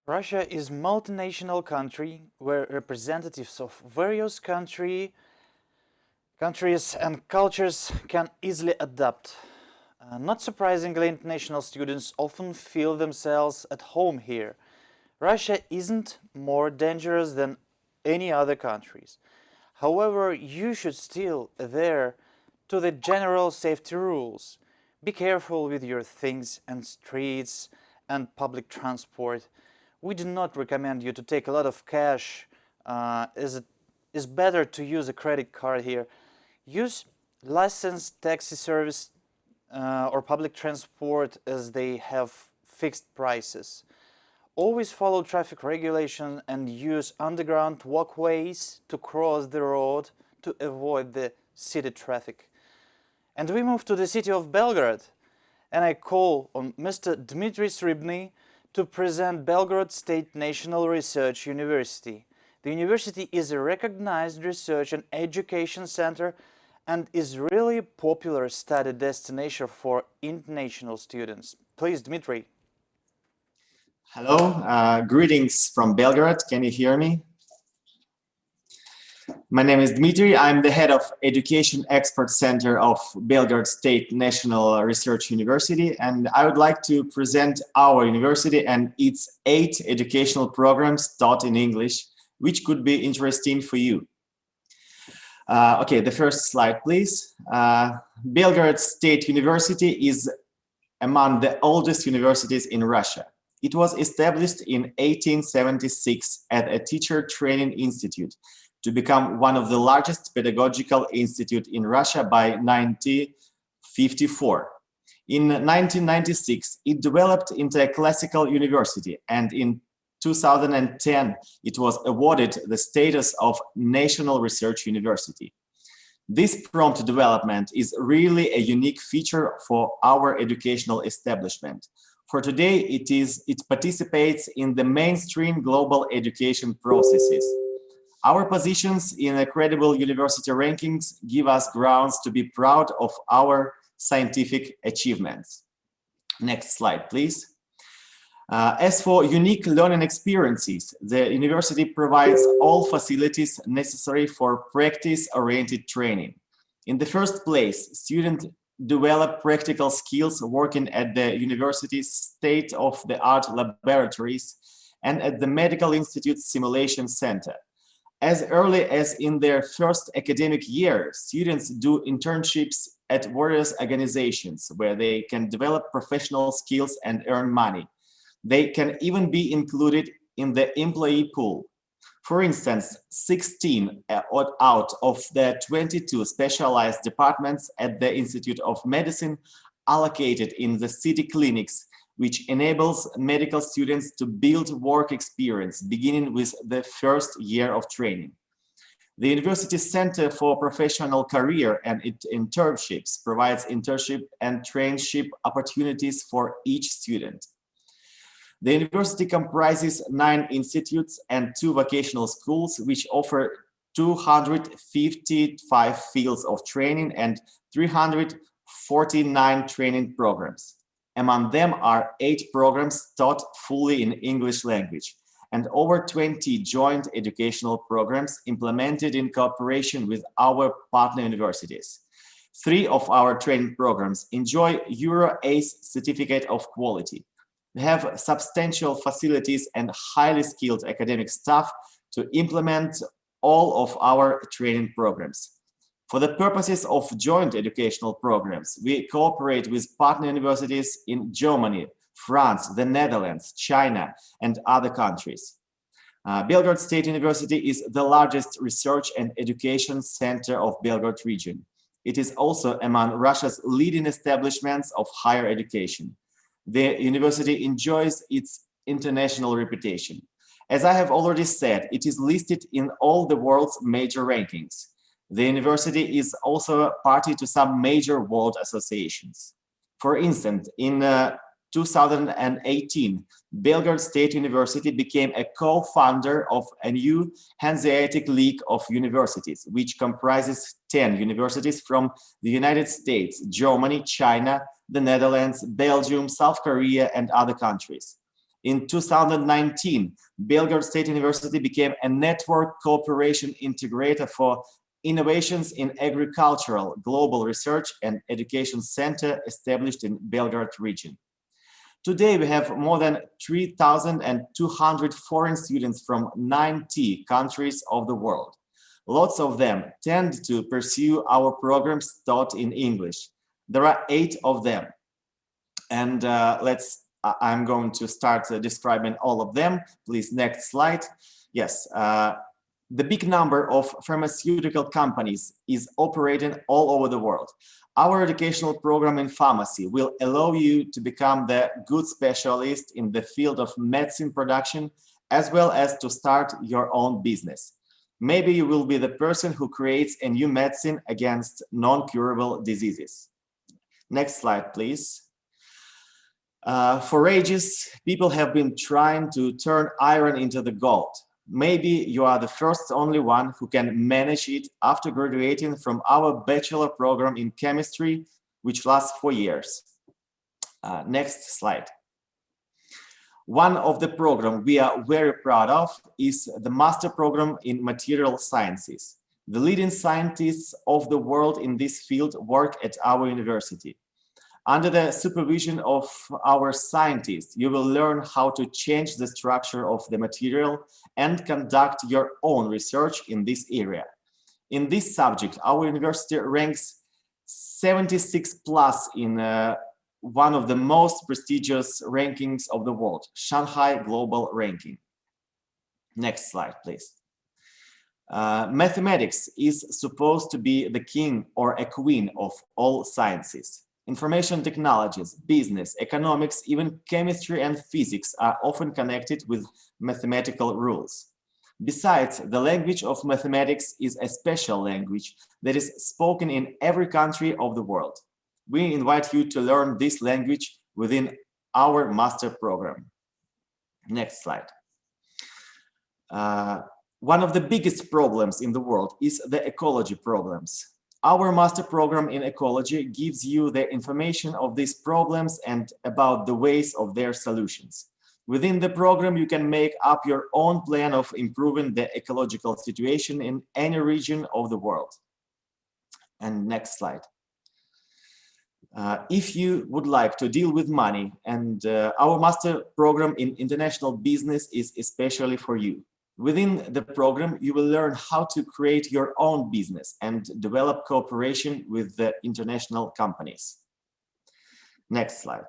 Russia is a multinational country where representatives of various countries and cultures can easily adapt. Not surprisingly, international students often feel themselves at home here. Russia isn't more dangerous than any other countries. However, you should still adhere to the general safety rules. Be careful with your things and streets and public transport. We do not recommend you to take a lot of cash, as it is better to use a credit card here. Use licensed taxi service or public transport as they have fixed prices. Always follow traffic regulations and use underground walkways to cross the road to avoid the city traffic. And we move to the city of Belgorod, and I call on Mr. Dmitry Srybnyy to present Belgorod State National Research University. The university is a recognized research and education center and is really a popular study destination for international students. Please, Dmitry. Hello, greetings from Belgorod. Can you hear me? My name is Dmitry. I'm the head of Education Expert Center of Belgorod State National Research University, and I would like to present our university and its 8 educational programs taught in English, which could be interesting for you. Okay, the first slide, please. Belgorod State University is among the oldest universities in Russia. It was established in 1876 as a teacher training institute to become one of the largest pedagogical institutes in Russia by 1954. In 1996, it developed into a classical university, and in 2010, it was awarded the status of National Research University. This prompt development is really a unique feature for our educational establishment. For today, it participates in the mainstream global education processes. Our positions in the credible university rankings give us grounds to be proud of our scientific achievements. Next slide, please. As for unique learning experiences, the university provides all facilities necessary for practice-oriented training. In the first place, students develop practical skills working at the university's state-of-the-art laboratories and at the Medical Institute Simulation Center. As early as in their first academic year, students do internships at various organizations where they can develop professional skills and earn money. They can even be included in the employee pool. For instance, 16 out of the 22 specialized departments at the Institute of Medicine allocated in the city clinics, which enables medical students to build work experience beginning with the first year of training. The University Center for Professional Career and Internships provides internship and traineeship opportunities for each student. The university comprises 9 institutes and 2 vocational schools, which offer 255 fields of training and 349 training programs. Among them are 8 programs taught fully in English language and over 20 joint educational programs implemented in cooperation with our partner universities. 3 of our training programs enjoy EuroAce certificate of quality. We have substantial facilities and highly skilled academic staff to implement all of our training programs. For the purposes of joint educational programs, we cooperate with partner universities in Germany, France, the Netherlands, China, and other countries. Belgorod State University is the largest research and education center of Belgorod region. It is also among Russia's leading establishments of higher education. The university enjoys its international reputation. As I have already said, it is listed in all the world's major rankings. The university is also a party to some major world associations. For instance, in 2018, Belgorod State University became a co-founder of a new Hanseatic League of Universities, which comprises 10 universities from the United States, Germany, China, the Netherlands, Belgium, South Korea, and other countries. In 2019, Belgorod State University became a network cooperation integrator for innovations in agricultural, global research and education center established in Belgorod region. Today, we have more than 3,200 foreign students from 90 countries of the world. Lots of them tend to pursue our programs taught in English. There are 8 of them. And I'm going to start describing all of them. Please, next slide. Yes, the big number of pharmaceutical companies is operating all over the world. Our educational program in pharmacy will allow you to become the good specialist in the field of medicine production, as well as to start your own business. Maybe you will be the person who creates a new medicine against non-curable diseases. Next slide, please. For ages, people have been trying to turn iron into the gold. Maybe you are the first only one who can manage it after graduating from our bachelor program in chemistry, which lasts 4 years. Next slide. One of the programs we are very proud of is the master program in material sciences. The leading scientists of the world in this field work at our university. Under the supervision of our scientists, you will learn how to change the structure of the material and conduct your own research in this area. In this subject, our university ranks 76 plus in one of the most prestigious rankings of the world, Shanghai Global Ranking. Next slide, please. Mathematics is supposed to be the king or a queen of all sciences. Information technologies, business, economics, even chemistry and physics are often connected with mathematical rules. Besides, the language of mathematics is a special language that is spoken in every country of the world. We invite you to learn this language within our master program. Next slide. One of the biggest problems in the world is the ecology problems. Our master program in ecology gives you the information of these problems and about the ways of their solutions. Within the program, you can make up your own plan of improving the ecological situation in any region of the world. And next slide. If you would like to deal with money, and our master program in international business is especially for you. Within the program, you will learn how to create your own business and develop cooperation with the international companies. Next slide.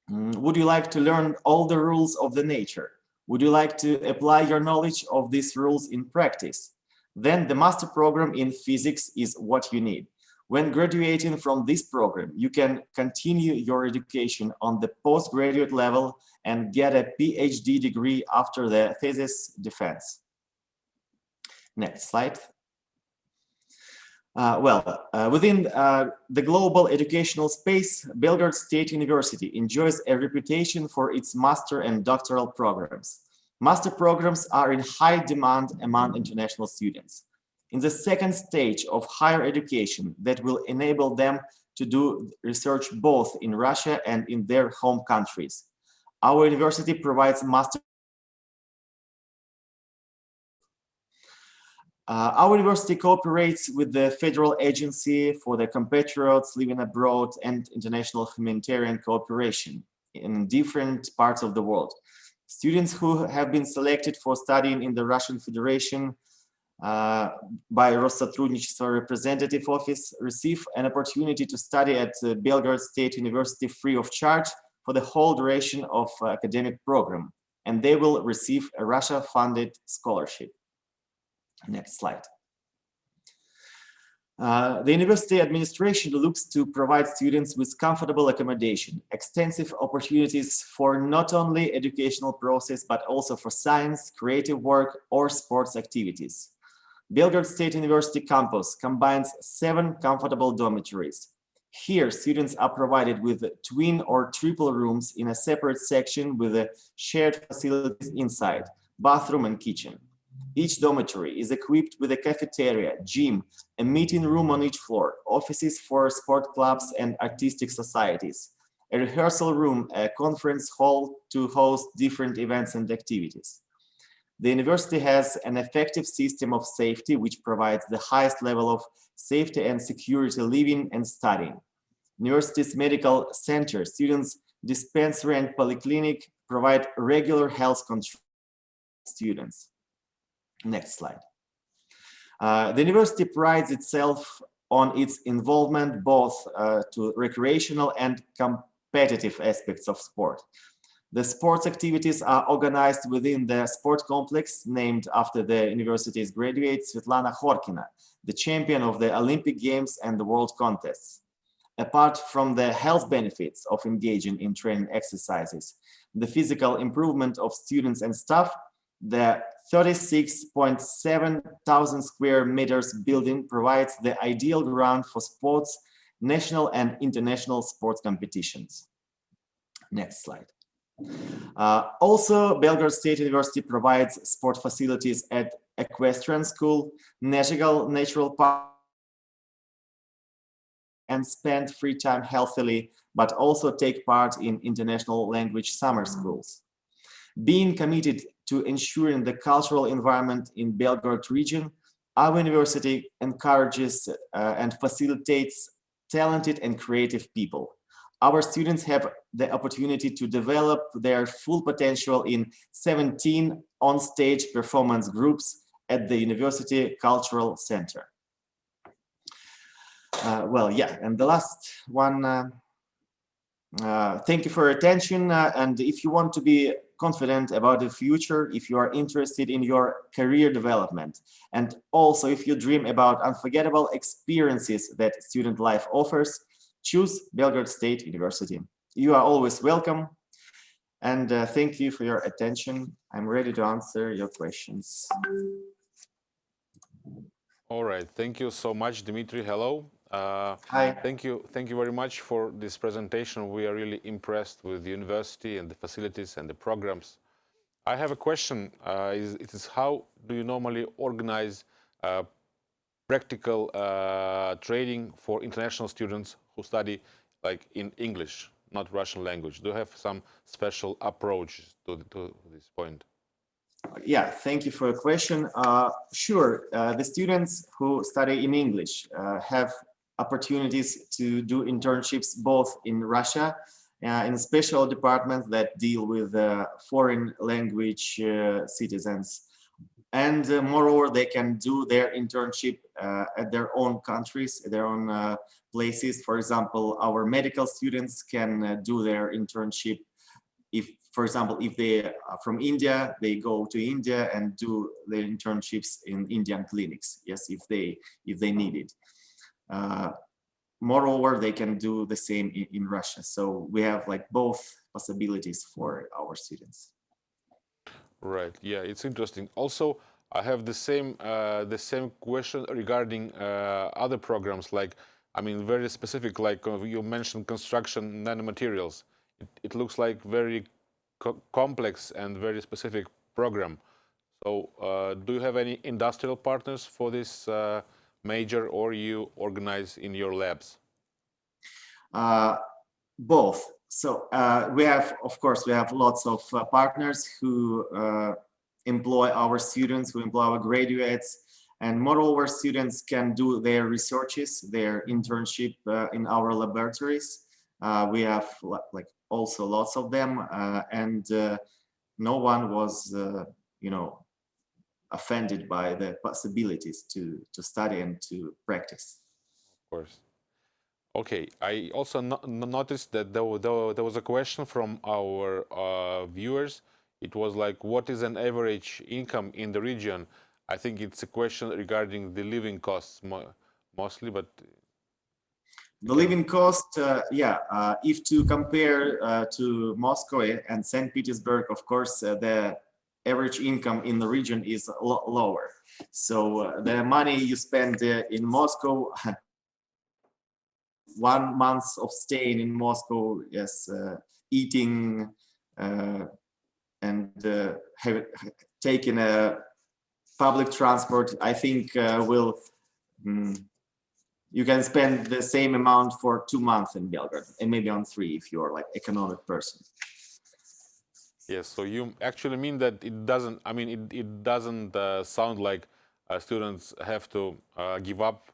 Would you like to learn all the rules of the nature? Would you like to apply your knowledge of these rules in practice? Then the master program in physics is what you need. When graduating from this program, you can continue your education on the postgraduate level and get a PhD degree after the thesis defense. Next slide. Within the global educational space, Belgorod State University enjoys a reputation for its master and doctoral programs. Master programs are in high demand among international students. In the second stage of higher education that will enable them to do research both in Russia and in their home countries. Our university provides master. Our university cooperates with the Federal Agency for the Compatriots Living Abroad and international humanitarian cooperation in different parts of the world. Students who have been selected for studying in the Russian Federation by Россотрудничество Representative Office receive an opportunity to study at Belgorod State University free of charge for the whole duration of academic program, and they will receive a Russia-funded scholarship. Next slide. The university administration looks to provide students with comfortable accommodation, extensive opportunities for not only educational process, but also for science, creative work, or sports activities. Belgorod State University campus combines 7 comfortable dormitories. Here, students are provided with twin or triple rooms in a separate section with shared facilities inside, bathroom and kitchen. Each dormitory is equipped with a cafeteria, gym, a meeting room on each floor, offices for sport clubs and artistic societies, a rehearsal room, a conference hall to host different events and activities. The university has an effective system of safety which provides the highest level of safety and security living and studying. University's medical center, students' dispensary and polyclinic provide regular health control to students. Next slide. The university prides itself on its involvement both to recreational and competitive aspects of sport. The sports activities are organized within the sport complex named after the university's graduate Svetlana Khorkina, the champion of the Olympic Games and the World Contests. Apart from the health benefits of engaging in training exercises, the physical improvement of students and staff, the 36.7 thousand square meters building provides the ideal ground for sports, national and international sports competitions. Next slide. Also, Belgorod State University provides sport facilities at Equestrian School, Nezhegal Natural Park, and spend free time healthily, but also take part in international language summer schools. Being committed to ensuring the cultural environment in Belgorod region, our university encourages and facilitates talented and creative people. Our students have the opportunity to develop their full potential in 17 on-stage performance groups at the University Cultural Center. Well, yeah, and the last one, thank you for your attention. And if you want to be confident about the future, if you are interested in your career development, and also if you dream about unforgettable experiences that student life offers, choose Belgorod State University. You are always welcome. And thank you for your attention. I'm ready to answer your questions. All right. Thank you so much, Dmitry. Hello. Hi. Thank you very much for this presentation. We are really impressed with the university and the facilities and the programs. I have a question. It is how do you normally organize practical training for international students who study like in English, not Russian language? Do you have some special approach to this point? Yeah, thank you for your question. Sure, the students who study in English have opportunities to do internships both in Russia in special departments that deal with foreign language citizens. And moreover, they can do their internship at their own countries, their own places. For example, our medical students can do their internship if, for example, if they are from India, they go to India and do their internships in Indian clinics. Yes, if they need it. Moreover, they can do the same in Russia. So we have like both possibilities for our students. Right. Yeah, it's interesting. Also, I have the same question regarding other programs. Like, I mean, very specific. Like you mentioned, construction nanomaterials. It looks like very complex and very specific program. So, do you have any industrial partners for this major, or you organize in your labs? Both. So we have, of course, we have lots of partners who employ our students, who employ our graduates, and moreover, students can do their researches, their internship in our laboratories. We have like also lots of them, and no one was, you know, offended by the possibilities to study and to practice. Of course. Okay, I also noticed that there was a question from our viewers. It was like, what is an average income in the region? I think it's a question regarding the living costs mostly, but... The living cost, if to compare to Moscow and St. Petersburg, of course, the average income in the region is a lot lower. So the money you spend in Moscow, 1 month of staying in Moscow, yes, eating and taking a public transport, I think will you can spend the same amount for 2 months in Belgrade, and maybe on 3 if you're like economic person. Yes, so you actually mean that it doesn't, I mean, it doesn't sound like students have to give up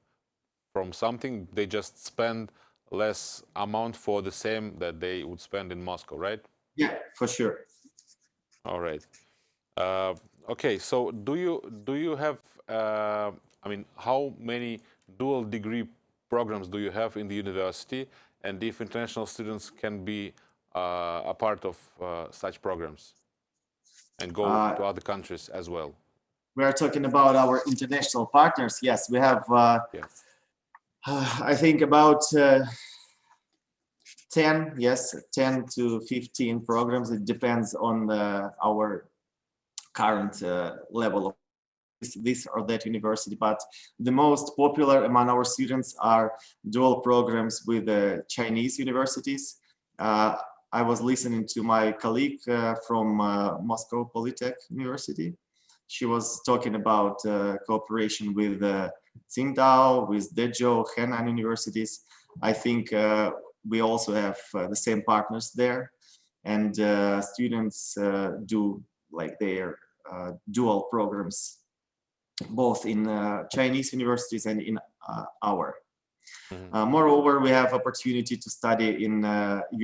from something. They just spend less amount for the same that they would spend in Moscow, right? Yeah, for sure. All right. Uh, okay, so do you have, I mean, how many dual degree programs do you have in the university, and if international students can be a part of such programs and go Uh, to other countries as well? we are talking about our international partners. Yes, we have, Yeah. I think about 10, yes, 10 to 15 programs. It depends on our current level of this or that university, but the most popular among our students are dual programs with Chinese universities. I was listening to my colleague from Moscow Polytech University. She was talking about cooperation with Tsingtao, with Dezhou, Henan universities. I think we also have the same partners there, and students do like their dual programs both in Chinese universities and in our. Moreover, we have opportunity to study in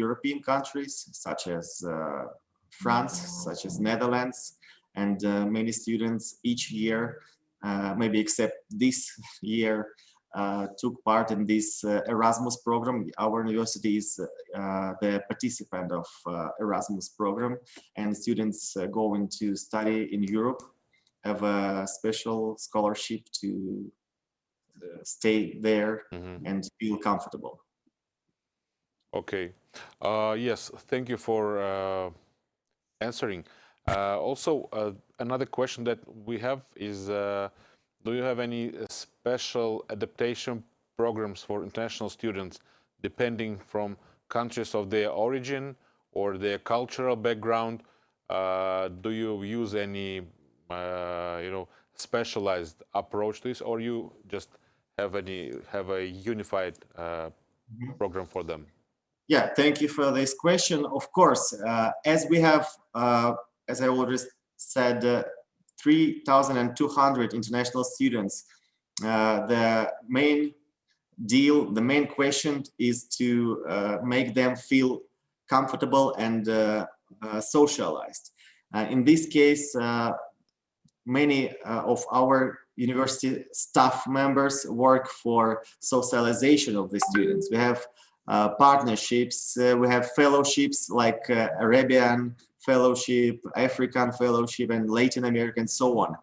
European countries such as France, such as Netherlands, and many students each year, maybe except this year, took part in this Erasmus program. Our university is the participant of Erasmus program, and students going to study in Europe have a special scholarship to stay there and feel comfortable. Okay. Yes, thank you for answering. Also, another question that we have is, do you have any special adaptation programs for international students depending from countries of their origin or their cultural background? Do you use any, specialized approach to this, or you just have a unified program for them? Yeah, thank you for this question. Of course, as we have, as I already said, 3,200 international students, the main deal, the main question is to make them feel comfortable and socialized. In this case, many of our university staff members work for socialization of the students. We have partnerships, we have fellowships like Arabian fellowship, African fellowship, and Latin American, and so on.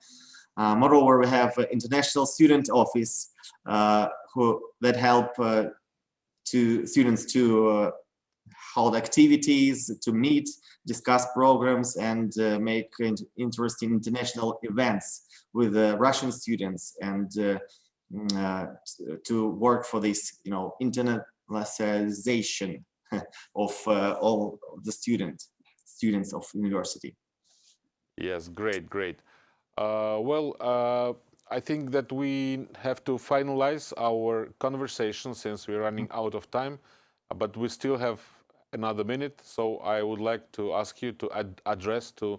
Moreover, we have international student office that help to students to hold activities, to meet, discuss programs, and make interesting international events with Russian students, and to work for this, internationalization of all the students of university. Yes, great, great. I think that we have to finalize our conversation since we're running out of time, but we still have another minute. So I would like to ask you to address to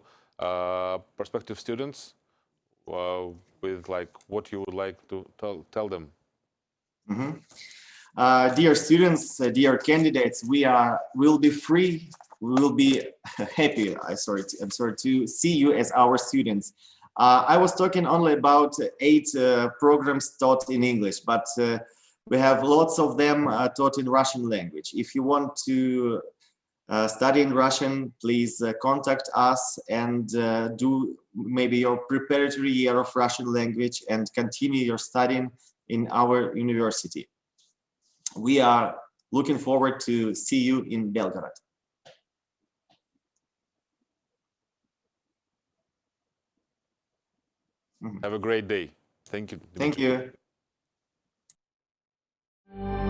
prospective students with like what you would like to tell them. Dear students, dear candidates, will be free. We will be happy. I'm sorry to see you as our students. I was talking only about 8 programs taught in English, but we have lots of them taught in Russian language. If you want to study in Russian, please contact us and do maybe your preparatory year of Russian language and continue your studying in our university. We are looking forward to see you in Belgorod. Have a great day. Thank you, Thank Dmitry. you.